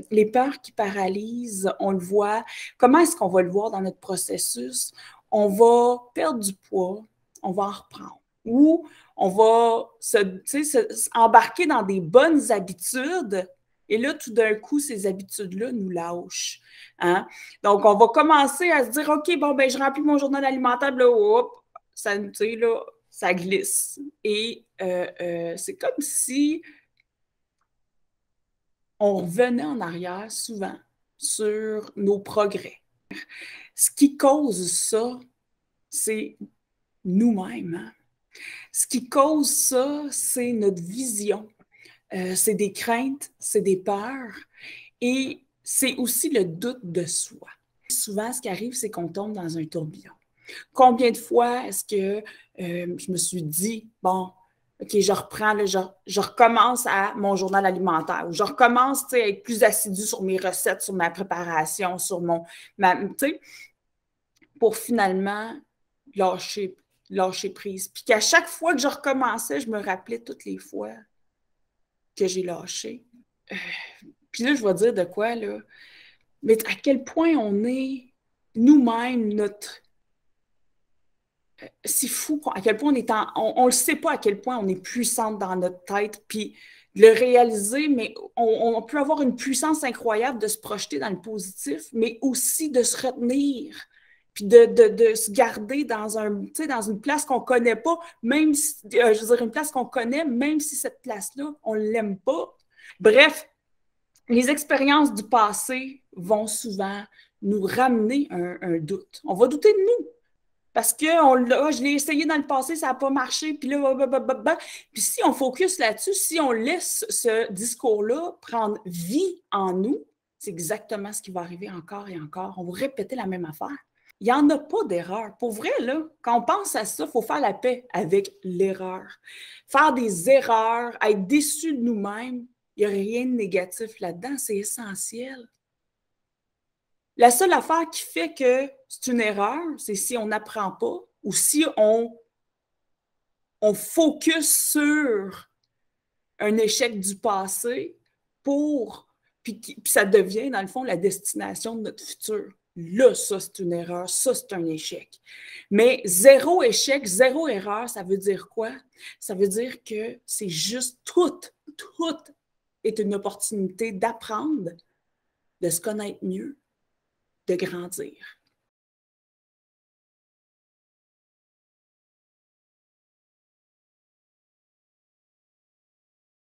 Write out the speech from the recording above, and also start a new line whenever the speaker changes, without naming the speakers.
Les peurs qui paralysent, on le voit. Comment est-ce qu'on va le voir dans notre processus? On va perdre du poids, on va en reprendre. Ou on va embarquer dans des bonnes habitudes et là, tout d'un coup, ces habitudes-là nous lâchent. Hein? Donc, on va commencer à se dire, OK, bon, ben, je remplis mon journal alimentaire, là, hop, ça, là, ça glisse. Et c'est comme si on revenait en arrière souvent sur nos progrès. Ce qui cause ça, c'est nous-mêmes. Hein? Ce qui cause ça, c'est notre vision. C'est des craintes, c'est des peurs et c'est aussi le doute de soi. Souvent, ce qui arrive, c'est qu'on tombe dans un tourbillon. Combien de fois est-ce que je me suis dit, bon, OK, je reprends, là, je recommence à mon journal alimentaire ou je recommence à être plus assidue sur mes recettes, sur ma préparation, sur pour finalement lâcher prise. Puis qu'à chaque fois que je recommençais, je me rappelais toutes les fois que j'ai lâché. Puis là, je vais dire de quoi, là. Mais à quel point on est nous-mêmes, c'est fou à quel point on le sait pas à quel point on est puissante dans notre tête, puis de le réaliser, mais on peut avoir une puissance incroyable de se projeter dans le positif, mais aussi de se retenir, puis de se garder dans une place qu'on connaît pas, même si, je veux dire, une place qu'on connaît, même si cette place-là, on l'aime pas. Bref, les expériences du passé vont souvent nous ramener un doute. On va douter de nous. Parce que je l'ai essayé dans le passé, ça n'a pas marché, puis là, Puis si on focus là-dessus, si on laisse ce discours-là prendre vie en nous, c'est exactement ce qui va arriver encore et encore. On va répéter la même affaire. Il n'y en a pas d'erreur. Pour vrai, là, quand on pense à ça, il faut faire la paix avec l'erreur. Faire des erreurs, être déçu de nous-mêmes, il n'y a rien de négatif là-dedans, c'est essentiel. La seule affaire qui fait que c'est une erreur, c'est si on n'apprend pas ou si on focus sur un échec du passé puis ça devient, dans le fond, la destination de notre futur. Là, ça, c'est une erreur, ça, c'est un échec. Mais zéro échec, zéro erreur, ça veut dire quoi? Ça veut dire que c'est juste tout est une opportunité d'apprendre, de se connaître mieux, de grandir.